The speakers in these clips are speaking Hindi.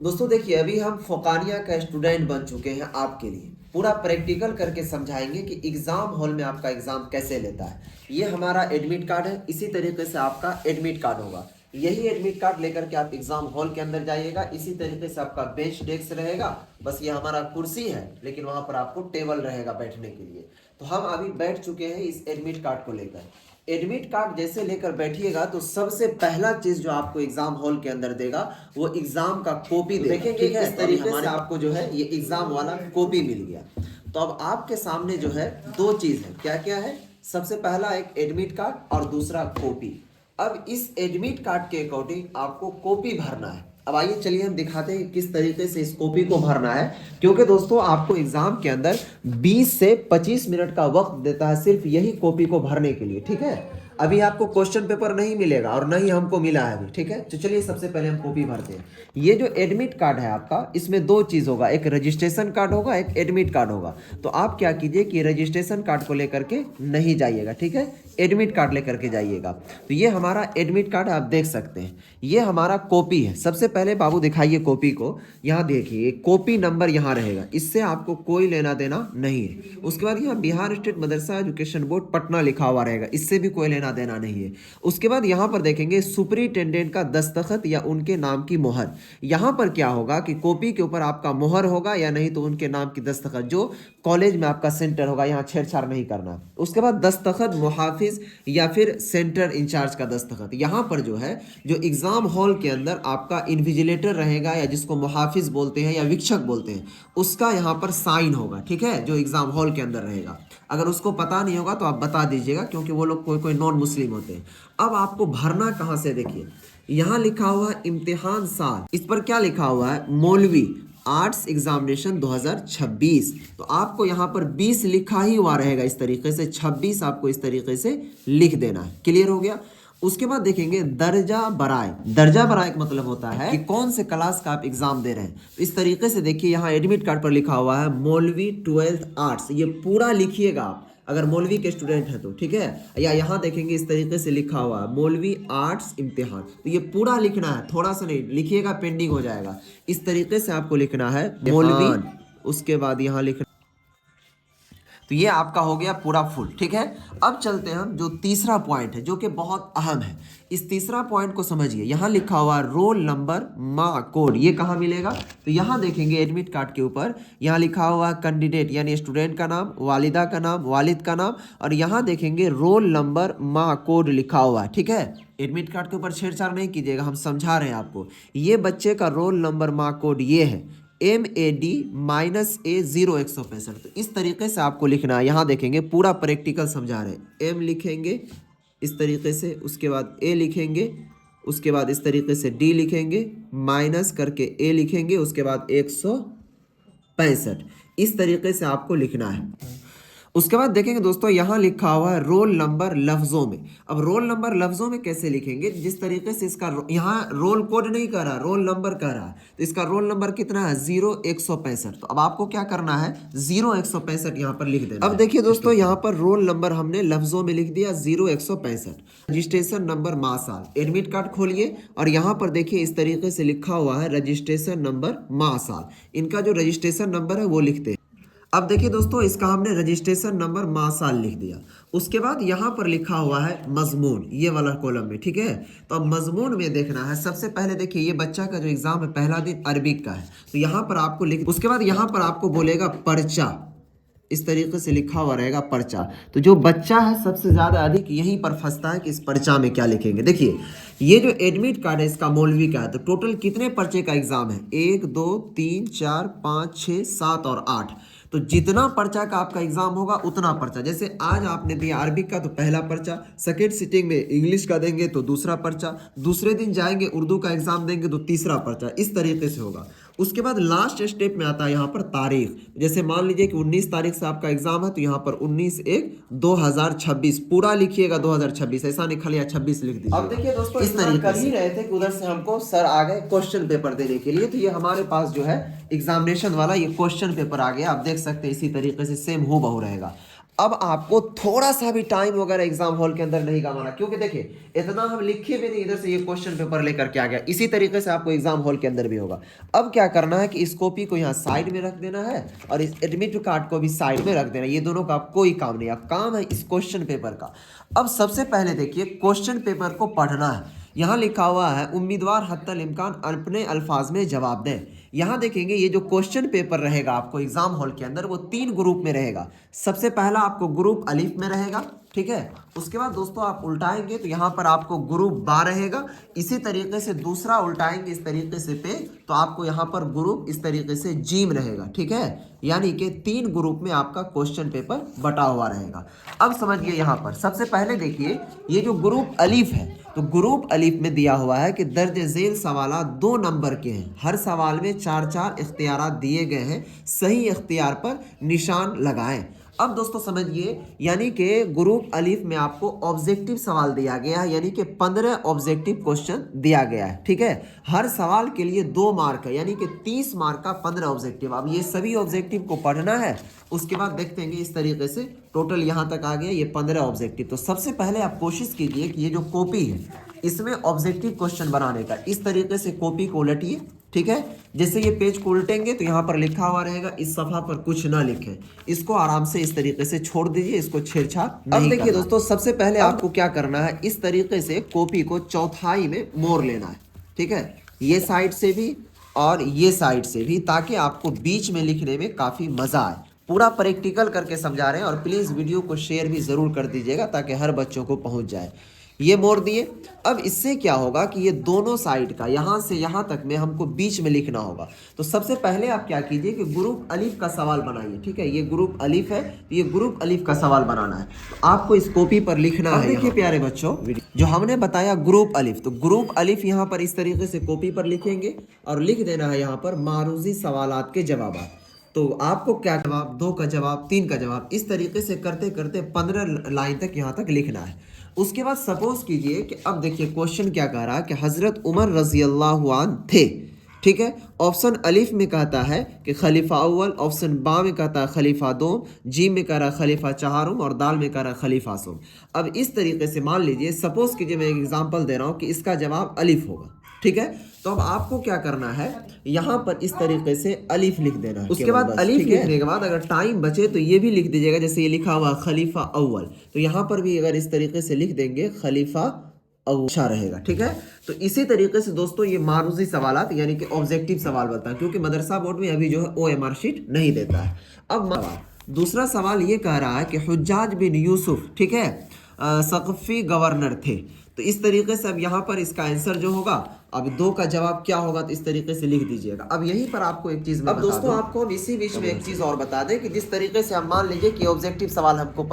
दोस्तों देखिए, अभी हम फोकानिया का स्टूडेंट बन चुके हैं। आपके लिए पूरा प्रैक्टिकल करके समझाएंगे कि एग्ज़ाम हॉल में आपका एग्ज़ाम कैसे लेता है। ये हमारा एडमिट कार्ड है, इसी तरीके से आपका एडमिट कार्ड होगा। यही एडमिट कार्ड लेकर के आप एग्ज़ाम हॉल के अंदर जाइएगा। इसी तरीके से आपका बेंच डेस्क रहेगा। बस ये हमारा कुर्सी है, लेकिन वहाँ पर आपको टेबल रहेगा बैठने के लिए। तो हम अभी बैठ चुके हैं इस एडमिट कार्ड को लेकर। एडमिट कार्ड जैसे लेकर बैठिएगा तो सबसे पहला चीज जो आपको एग्जाम हॉल के अंदर देगा वो एग्जाम का कॉपी देगा। देखेंगे इस तरीके से आपको जो है ये एग्जाम वाला कॉपी मिल गया। तो अब आपके सामने जो है दो चीज है, क्या क्या है। सबसे पहला एक एडमिट कार्ड और दूसरा कॉपी। अब इस एडमिट कार्ड के अकॉर्डिंग आपको कॉपी भरना है। अब आइए चलिए हम दिखाते हैं किस तरीके से इस कॉपी को भरना है। क्योंकि दोस्तों आपको एग्जाम के अंदर 20 से 25 मिनट का वक्त देता है सिर्फ यही कॉपी को भरने के लिए, ठीक है। अभी आपको क्वेश्चन पेपर नहीं मिलेगा और नहीं हमको मिला है अभी, ठीक है। तो चलिए सबसे पहले हम कॉपी भरते हैं। ये जो एडमिट कार्ड है आपका, इसमें दो चीज़ होगा, एक रजिस्ट्रेशन कार्ड होगा, एक एडमिट कार्ड होगा। तो आप क्या कीजिए कि रजिस्ट्रेशन कार्ड को लेकर के नहीं जाइएगा, ठीक है, एडमिट कार्ड लेकर के जाइएगा। तो ये हमारा एडमिट कार्ड आप देख सकते हैं, ये हमारा कॉपी है। सबसे पहले बाबू दिखाइए कॉपी को। यहाँ देखिए कॉपी नंबर यहाँ रहेगा, इससे आपको कोई लेना देना नहीं है। उसके बाद यहाँ बिहार स्टेट मदरसा एजुकेशन बोर्ड पटना लिखा हुआ रहेगा, इससे भी कोई लेना देना नहीं है। उसके बाद यहाँ पर देखेंगे सुपरिटेंडेंट का दस्तखत या उनके नाम की मोहर। यहाँ पर क्या होगा कि कॉपी के ऊपर आपका मोहर होगा या नहीं तो उनके नाम की दस्तखत, जो कॉलेज में आपका सेंटर होगा, यहाँ छेड़छाड़ नहीं करना। उसके बाद दस्तखत मुहाफिज या फिर सेंटर इंचार्ज का दस्तखत। यहाँ पर जो है जो एग्जाम हॉल के अंदर आपका इन्विजिलेटर रहेगा या जिसको मुहाफिज बोलते हैं या वीक्षक बोलते हैं, उसका यहाँ पर साइन होगा, ठीक है, जो एग्जाम हॉल के अंदर रहेगा। अगर उसको पता नहीं होगा तो आप बता दीजिएगा, क्योंकि वो लोग कोई कोई नॉन मुस्लिम होते हैं। अब आपको भरना कहाँ से, देखिए यहाँ लिखा हुआ है इम्तिहान साल, इस पर क्या लिखा हुआ है, मौलवी आर्ट्स एग्जामिनेशन 2026। तो आपको यहाँ पर 20 लिखा ही हुआ रहेगा इस तरीके से, 26 आपको इस तरीके से लिख देना है। क्लियर हो गया। उसके बाद देखेंगे दर्जा बराए। दर्जा बराए का मतलब होता है कि कौन से क्लास का आप एग्जाम दे रहे हैं। तो इस तरीके से देखिए यहाँ एडमिट कार्ड पर लिखा हुआ है मौलवी 12th आर्ट्स, ये पूरा लिखिएगा आप अगर मौलवी के स्टूडेंट है तो, ठीक है। या यहाँ देखेंगे इस तरीके से लिखा हुआ है मौलवी आर्ट्स इम्तिहान, तो ये पूरा लिखना है, थोड़ा सा नहीं लिखिएगा, पेंडिंग हो जाएगा। इस तरीके से आपको लिखना है मौलवी। उसके बाद यहाँ लिखना, तो ये आपका हो गया पूरा फुल, ठीक है। अब चलते हैं हम जो तीसरा पॉइंट है जो कि बहुत अहम है। इस तीसरा पॉइंट को समझिए, यहाँ लिखा हुआ रोल नंबर माँ कोड, ये कहाँ मिलेगा। तो यहाँ देखेंगे एडमिट कार्ड के ऊपर यहाँ लिखा हुआ कैंडिडेट यानी स्टूडेंट का नाम, वालिदा का नाम, वालिद का नाम, और यहाँ देखेंगे रोल नंबर माँ कोड लिखा हुआ है, ठीक है। एडमिट कार्ड के ऊपर छेड़छाड़ नहीं कीजिएगा, हम समझा रहे हैं आपको। ये बच्चे का रोल नंबर माँ कोड ये है MAD-A0165। तो इस तरीके से आपको लिखना है। यहाँ देखेंगे पूरा प्रैक्टिकल समझा रहे हैं। M लिखेंगे इस तरीके से, उसके बाद A लिखेंगे, उसके बाद इस तरीके से D लिखेंगे, माइनस करके A लिखेंगे, उसके बाद 165। इस तरीके से आपको लिखना है। उसके बाद देखेंगे दोस्तों यहाँ लिखा हुआ है रोल नंबर लफ्जों में। अब रोल नंबर लफ्जों में कैसे लिखेंगे, जिस तरीके से इसका यहाँ रोल कोड नहीं कर रहा, रोल नंबर कर रहा है, तो इसका रोल नंबर कितना है 0165। तो अब आपको क्या करना है 0165 यहाँ पर लिख देना। अब देखिए दोस्तों यहाँ पर रोल नंबर हमने लफ्जों में लिख दिया 0165। रजिस्ट्रेशन नंबर माह साल, एडमिट कार्ड खोलिए और यहाँ पर देखिए इस तरीके से लिखा हुआ है रजिस्ट्रेशन नंबर माह साल। इनका जो रजिस्ट्रेशन नंबर है वो लिखते हैं। अब देखिए दोस्तों इसका हमने रजिस्ट्रेशन नंबर माह साल लिख दिया। उसके बाद यहाँ पर लिखा हुआ है मजमून, ये वाला कॉलम में, ठीक है। तो अब मजमून में देखना है, सबसे पहले देखिए ये बच्चा का जो एग्जाम है पहला दिन अरबिक का है, तो यहाँ पर आपको लिख, उसके बाद यहाँ पर आपको बोलेगा पर्चा, इस तरीके से लिखा हुआ रहेगा पर्चा। तो जो बच्चा है सबसे ज़्यादा अधिक यहीं पर फंसता है कि इस पर्चा में क्या लिखेंगे। देखिए ये जो एडमिट कार्ड है इसका मौलवी का है, तो टोटल कितने पर्चे का एग्जाम है, 1 2 3 4 5 6 7 और 8। तो जितना पर्चा का आपका एग्जाम होगा उतना पर्चा। जैसे आज आपने दिया अरबिक का तो पहला पर्चा, सेकेंड सिटिंग में इंग्लिश का देंगे तो दूसरा पर्चा, दूसरे दिन जाएंगे उर्दू का एग्जाम देंगे तो तीसरा पर्चा, इस तरीके से होगा। उसके बाद लास्ट स्टेप में आता है यहाँ पर तारीख। जैसे मान लीजिए कि 19 तारीख से आपका एग्जाम है, तो यहाँ पर 19/1/2026 पूरा लिखिएगा 2026, ऐसा नहीं खाली 26 लिख दीजिए। अब देखिए दोस्तों इस तरीके कर ही रहे थे कि उधर से हमको सर आ गए क्वेश्चन पेपर देने के लिए। तो ये हमारे पास जो है एग्जामिनेशन वाला ये क्वेश्चन पेपर आ गया, आप देख सकते हैं इसी तरीके से सेम हूबहू रहेगा। अब आपको थोड़ा सा भी टाइम वगैरह एग्जाम हॉल के अंदर नहीं गंवाना, क्योंकि देखिए इतना हम लिखे भी नहीं, इधर से ये क्वेश्चन पेपर लेकर के आ गया। इसी तरीके से आपको एग्जाम हॉल के अंदर भी होगा। अब क्या करना है कि इस कॉपी को यहाँ साइड में रख देना है और इस एडमिट कार्ड को भी साइड में रख देना। ये दोनों का कोई काम नहीं है, काम है इस क्वेश्चन पेपर का। अब सबसे पहले देखिए क्वेश्चन पेपर को पढ़ना है। यहाँ लिखा हुआ है उम्मीदवार हत्तल इम्कान अपने अल्फाज में जवाब दें। यहाँ देखेंगे ये जो क्वेश्चन पेपर रहेगा आपको एग्जाम हॉल के अंदर वो 3 ग्रुप में रहेगा। सबसे पहला आपको ग्रुप अलिफ में रहेगा, ठीक है। उसके बाद दोस्तों आप उल्टाएंगे तो यहाँ पर आपको ग्रुप बा रहेगा। इसी तरीके से दूसरा उल्टाएंगे इस तरीके से पेज तो आपको यहाँ पर ग्रुप इस तरीके से जीम रहेगा, ठीक है। यानी कि 3 ग्रुप में आपका क्वेश्चन पेपर बटा हुआ रहेगा। अब समझिए यहाँ पर सबसे पहले देखिए ये जो ग्रुप अलिफ है तो ग्रुप अलिफ में दिया हुआ है कि दर्ज झेल सवाल 2 नंबर के हैं। हर सवाल में 4-4 इख्तियारात दिए गए हैं, सही इख्तियार पर निशान लगाएं। अब दोस्तों समझिए यानी कि ग्रुप अलिफ में आपको ऑब्जेक्टिव सवाल दिया गया है, यानी कि 15 ऑब्जेक्टिव क्वेश्चन दिया गया है, ठीक है। हर सवाल के लिए 2 मार्क है, यानी कि 30 मार्क का 15 ऑब्जेक्टिव। अब ये सभी ऑब्जेक्टिव को पढ़ना है, उसके बाद देखते हैं इस तरीके से टोटल यहाँ तक आ गया ये 15 ऑब्जेक्टिव। तो सबसे पहले आप कोशिश कीजिए कि ये जो कॉपी है इसमें ऑब्जेक्टिव क्वेश्चन बनाने का। इस तरीके से कॉपी को उलटिए, ठीक है। जैसे ये पेज को उल्टेंगे तो यहाँ पर लिखा हुआ रहेगा, इस सफा पर कुछ ना लिखें। इसको आराम से इस तरीके से छोड़ दीजिए, इसको छेड़छाड़ नहीं। अब देखिए दोस्तों सबसे पहले आपको क्या करना है, इस तरीके से कॉपी को चौथाई में मोड़ लेना है, ठीक है। ये साइड से भी और ये साइड से भी, ताकि आपको बीच में लिखने में काफ़ी मज़ा आए। पूरा प्रैक्टिकल करके समझा रहे हैं और प्लीज़ वीडियो को शेयर भी ज़रूर कर दीजिएगा ताकि हर बच्चों को पहुँच जाए। ये मोड़ दिए। अब इससे क्या होगा कि ये दोनों साइड का यहाँ से यहाँ तक में हमको बीच में लिखना होगा। तो सबसे पहले आप क्या कीजिए कि ग्रुप अलिफ का सवाल बनाइए, ठीक है। ये ग्रुप अलिफ है तो ये ग्रुप अलिफ का सवाल बनाना है, तो आपको इस कॉपी पर लिखना है। देखिए प्यारे बच्चों जो हमने बताया ग्रुप अलिफ, तो ग्रुप अलिफ यहाँ पर इस तरीके से कॉपी पर लिखेंगे और लिख देना है यहाँ पर मारूजी सवालात के जवाब। तो आपको क्या जवाब, 2 का जवाब, 3 का जवाब, इस तरीके से करते करते 15 लाइन तक यहाँ तक लिखना है। उसके बाद सपोज कीजिए कि अब देखिए क्वेश्चन क्या कह रहा है कि हज़रत उमर रज़ी अल्लाहु अन्हु थे, ठीक है। ऑप्शन अलिफ में कहता है कि खलीफा अव्वल, ऑप्शन बा में कहता है खलीफा दो, जी में कह रहा है खलीफा चारुम और दाल में कह रहा है खलीफा सुम। अब इस तरीके से मान लीजिए, सपोज कीजिए मैं एक एग्जांपल दे रहा हूँ कि इसका जवाब अलिफ होगा, ठीक है। तो अब आपको क्या करना है, यहाँ पर इस तरीके से अलिफ लिख देना है। उसके बाद अलिफ लिखने के बाद अगर टाइम बचे तो ये भी लिख दीजिएगा, जैसे ये लिखा हुआ खलीफा अव्वल, तो यहाँ पर भी अगर इस तरीके से लिख देंगे खलीफा अच्छा रहेगा, ठीक है। तो इसी तरीके से दोस्तों ये मारूजी सवालात यानी कि ऑब्जेक्टिव सवाल बताएं, क्योंकि मदरसा बोर्ड में अभी जो है OMR शीट नहीं देता है। अब दूसरा सवाल ये कह रहा है कि हुज्जाज बिन यूसुफ, ठीक है, सक़फ़ी गवर्नर थे। तो इस तरीके से अब यहाँ पर इसका आंसर जो होगा, अब 2 का जवाब क्या होगा, तो इस तरीके से लिख दीजिएगा। अब यहीं पर आपको एक चीज़, अब दोस्तों आपको हम इसी बीच में एक चीज़ और बता दें कि जिस तरीके से हम मान लीजिए कि ऑब्जेक्टिव सवाल हमको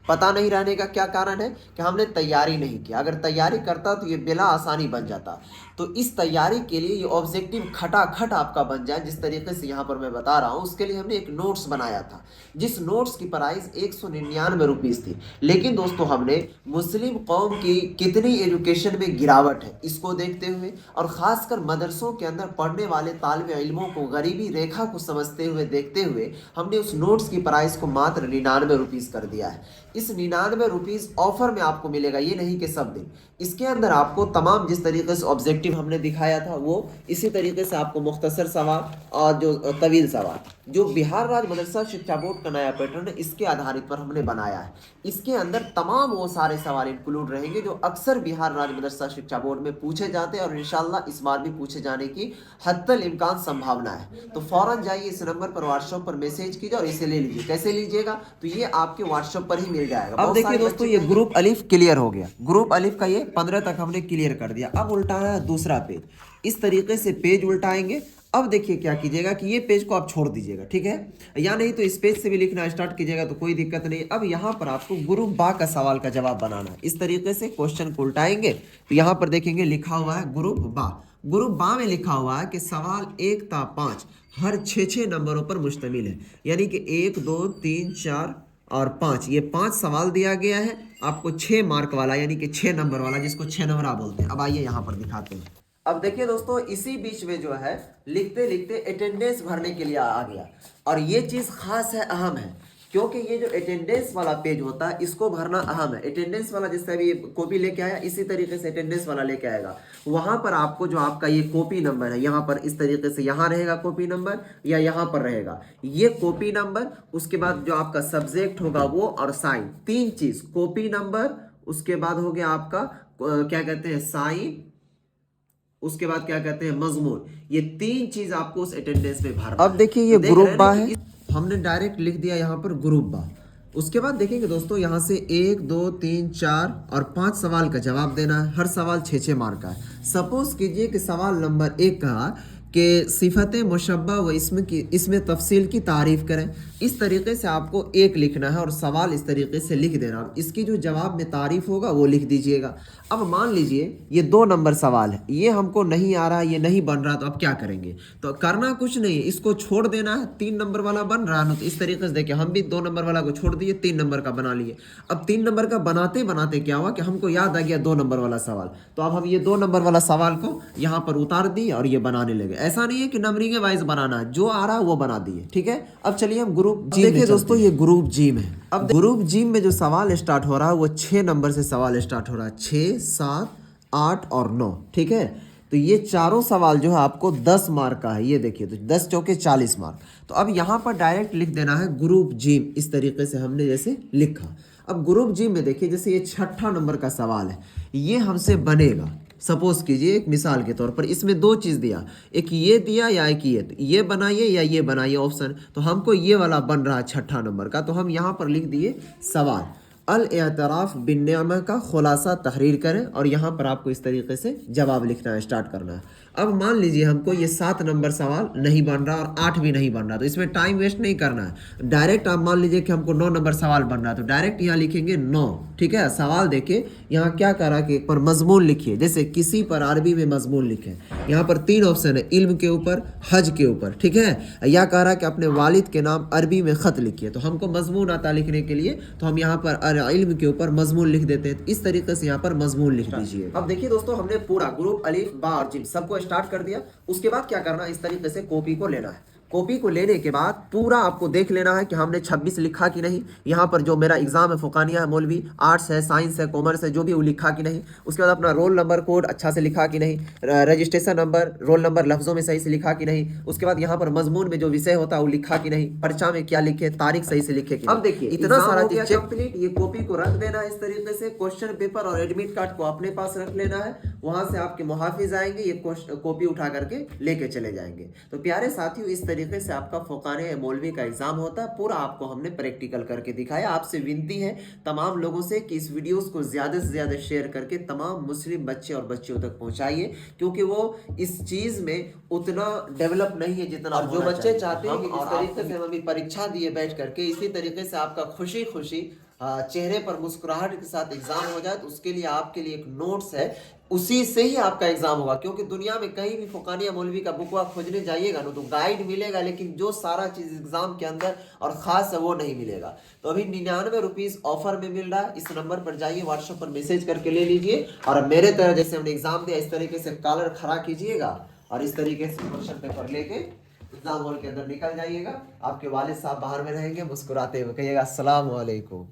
पता नहीं रहने का क्या कारण है कि हमने तैयारी नहीं किया। अगर तैयारी करता तो ये बिला आसानी बन जाता। तो इस तैयारी के लिए ये ऑब्जेक्टिव खटाखट आपका बन जाए जिस तरीके से यहाँ पर मैं बता रहा हूँ, उसके लिए हमने एक नोट्स बनाया था, जिस नोट्स की प्राइस 199 रुपीज़ थी। लेकिन दोस्तों हमने मुस्लिम कौम की कितनी एजुकेशन में गिरावट है इसको देखते हुए और ख़ासकर मदरसों के अंदर पढ़ने वाले तालिब इल्मों को गरीबी रेखा को समझते हुए देखते हुए हमने उस नोट्स की प्राइस को मात्र 99 रुपीज़ कर दिया है। इस 99 रुपीज़ ऑफर में आपको मिलेगा, ये नहीं कि सब दिन। इसके अंदर आपको तमाम जिस तरीके से ऑब्जेक्टिव हमने दिखाया था वो इसी तरीके से आपको मुख्तसर सवाल और जो तवील सवाल, जो बिहार राज्य मदरसा शिक्षा बोर्ड का नया पैटर्न है इसके आधारित पर हमने बनाया है। इसके अंदर तमाम वो सारे सवाल इंक्लूड रहेंगे जो अक्सर बिहार राज्य मदरसा शिक्षा बोर्ड में पूछे जाते हैं और इंशाल्लाह इस बार भी पूछे जाने की हत्तल इम्कान संभावना है। तो फौरन जाइए इस नंबर पर व्हाट्सएप पर मैसेज कीजिए और इसे ले लीजिए। कैसे लीजिएगा, तो ये आपके व्हाट्सएप पर ही मिल जाएगा। अब देखिए दोस्तों ये ग्रुप अलिफ क्लियर हो गया, ग्रुप अलिफ का ये 15 तक हमने क्लियर कर दिया। अब उल्टाना है दूसरा पेज, इस तरीके से पेज उल्टाएंगे। अब देखिए क्या कीजिएगा कि ये पेज को आप छोड़ दीजिएगा, ठीक है, या नहीं तो इस पेज से भी लिखना स्टार्ट कीजिएगा तो कोई दिक्कत नहीं। अब यहाँ पर आपको ग्रुप बा का सवाल का जवाब बनाना है। इस तरीके से क्वेश्चन को उल्टाएंगे तो यहाँ पर देखेंगे लिखा हुआ है ग्रुप बा। ग्रुप बा में लिखा हुआ है कि सवाल 1 ता 5 हर 6 नंबरों पर मुश्तमिल है, यानी कि 1, 2, 3, 4 और 5, ये 5 सवाल दिया गया है आपको 6 मार्क वाला, यानी कि 6 नंबर वाला, जिसको 6 नंबर आप बोलते हैं। अब आइए यहाँ पर दिखाते हैं। अब देखिए दोस्तों इसी बीच में जो है लिखते लिखते अटेंडेंस भरने के लिए आ गया और ये चीज़ खास है, अहम है क्योंकि ये जो अटेंडेंस वाला पेज होता है इसको भरना अहम है। अटेंडेंस वाला जैसे अभी कॉपी लेके आया इसी तरीके से अटेंडेंस वाला लेके आएगा। वहां पर आपको जो आपका ये कॉपी नंबर है यहाँ पर इस तरीके से यहाँ रहेगा कॉपी नंबर या यहाँ पर रहेगा ये कॉपी नंबर, उसके बाद जो आपका सब्जेक्ट होगा वो और साइन, तीन चीज, कॉपी नंबर, उसके बाद हो गया आपका क्या कहते हैं साइन, उसके बाद क्या कहते हैं मजमून, ये तीन चीज आपको उस अटेंडेंस में भरना। अब देखिए ये ग्रुप बा है, हमने डायरेक्ट लिख दिया यहाँ पर ग्रुप बा। उसके बाद देखेंगे दोस्तों यहाँ से 1 2 3 4 और 5 सवाल का जवाब देना है। हर सवाल 6 मार्क का है। सपोज कीजिए कि सवाल नंबर 1 कहा कि सिफत मुशब्बा व इसमें तफसील की तारीफ करें। इस तरीके से आपको एक लिखना है और सवाल इस तरीके से लिख देना। इसकी जो जवाब में तारीफ होगा वो लिख दीजिएगा। अब मान लीजिए ये 2 नंबर सवाल है, ये हमको नहीं आ रहा, ये नहीं बन रहा, तो अब क्या करेंगे? तो करना कुछ नहीं है, इसको छोड़ देना है। 3 नंबर वाला बन रहा है तो इस तरीके से देखिए हम भी 2 नंबर वाला को छोड़ दिए, 3 नंबर का बना लिए। अब 3 नंबर का बनाते बनाते क्या हुआ कि हमको याद आ गया 2 नंबर वाला सवाल, तो अब हम ये 2 नंबर वाला सवाल को यहाँ पर उतार दिए और ये बनाने लगे। ऐसा नहीं है कि नंबरिंग वाइज बनाना है, जो आ रहा है वो बना दिए। ठीक है, अब चलिए हम ग्रुप जी। देखिए दोस्तों ये ग्रुप जी में, अब ग्रुप जी में जो सवाल स्टार्ट हो रहा है वो 6 नंबर से सवाल स्टार्ट हो रहा है, 6 7 8 और 9। ठीक है, तो ये चारों सवाल जो है आपको 10 मार्क का है। ये देखिए तो 10 चौके 40 मार्क। तो अब यहाँ पर डायरेक्ट लिख देना है ग्रुप जी, इस तरीके से हमने जैसे लिखा। अब ग्रुप जी में देखिए जैसे ये 6ठा नंबर का सवाल है, ये हमसे बनेगा। सपोज कीजिए एक मिसाल के तौर पर इसमें 2 चीज़ दिया, एक ये दिया या एक ये, तो ये बनाइए या ये बनाइए ऑप्शन। तो हमको ये वाला बन रहा है 6ठा नंबर का, तो हम यहाँ पर लिख दिए सवाल अल-एतराफ़ बिन-नेअमा का खुलासा तहरीर करें और यहाँ पर आपको इस तरीके से जवाब लिखना है, स्टार्ट करना है। अब मान लीजिए हमको ये 7 नंबर सवाल नहीं बन रहा और 8 भी नहीं बन रहा, तो इसमें टाइम वेस्ट नहीं करना है। डायरेक्ट आप मान लीजिए कि हमको 9 नंबर सवाल बन रहा है, तो डायरेक्ट यहाँ लिखेंगे 9। ठीक है, सवाल देखिए यहाँ क्या करा कि एक पर मजमून लिखिए, जैसे किसी पर अरबी में मजमून लिखें। यहाँ पर 3 ऑप्शन है, इल्म के ऊपर, हज के ऊपर। ठीक है, या कह रहा कि अपने वालिद के नाम अरबी में ख़त लिखिए, तो हमको मजमून आता लिखने के लिए, तो हम यहाँ पर इल्म के ऊपर मजमून लिख देते हैं। इस तरीके से यहाँ पर मजमून लिख दीजिए। अब देखिए दोस्तों हमने पूरा ग्रुप अलिफ बा और जिम सबको स्टार्ट कर दिया। उसके बाद क्या करना है, इस तरीके से कॉपी को लेना है। कॉपी को लेने के बाद पूरा आपको देख लेना है कि हमने 26 लिखा कि नहीं। यहाँ पर जो मेरा एग्जाम है फुकानिया है, मौलवी, आर्ट्स है, साइंस है, कॉमर्स है, जो भी वो लिखा कि नहीं। उसके बाद अपना रोल नंबर कोड अच्छा से लिखा कि नहीं, रजिस्ट्रेशन नंबर, रोल नंबर लफ्जों में सही से लिखा कि नहीं। उसके बाद यहाँ पर मजमून में जो विषय होता है वो लिखा कि नहीं, पर्चा में क्या लिखे, तारीख सही से लिखे कि नहीं। अब देखिए इतना सारा चीज कंप्लीट, ये कॉपी को रख देना है इस तरीके से। क्वेश्चन पेपर और एडमिट कार्ड को अपने पास रख लेना है, वहां से आपके मुहाफिज आएंगे, ये कॉपी उठा करके लेके चले जाएंगे। तो प्यारे साथियों इस तरीके से आपका फुकाने मौलवी का एग्जाम होता है। पूरा आपको हमने प्रैक्टिकल करके दिखाया। आपसे विनती है तमाम लोगों से कि इस वीडियोस को ज्यादा से ज्यादा शेयर करके तमाम मुस्लिम बच्चे और बच्चियों तक पहुंचाइए, क्योंकि वो इस चीज में उतना डेवलप नहीं है जितना जो बच्चे चाहते हैं। इस तरीके से हम अभी परीक्षा दिए बैठ करके, इसी तरीके से आपका खुशी खुशी चेहरे पर मुस्कुराहट के साथ एग्जाम हो जाए, तो उसके लिए आपके लिए एक नोट्स है, उसी से ही आपका एग्जाम होगा। क्योंकि दुनिया में कहीं भी फुकानिया मौलवी का बुकवा खोजने जाइएगा ना, तो गाइड मिलेगा, लेकिन जो सारा चीज एग्जाम के अंदर और खास है वो नहीं मिलेगा। तो अभी 99 रुपीज ऑफर में मिल रहा है। इस नंबर पर जाइए, व्हाट्सएप पर मैसेज करके ले लीजिए। और मेरे तरह जैसे हमने एग्जाम दिया इस तरीके से कॉलर खड़ा कीजिएगा और इस तरीके से क्वेश्चन पेपर लेके एग्जाम हॉल के अंदर निकल जाइएगा। आपके वालिद साहब बाहर में रहेंगे, मुस्कुराते हुए कहिएगा अस्सलाम वालेकुम।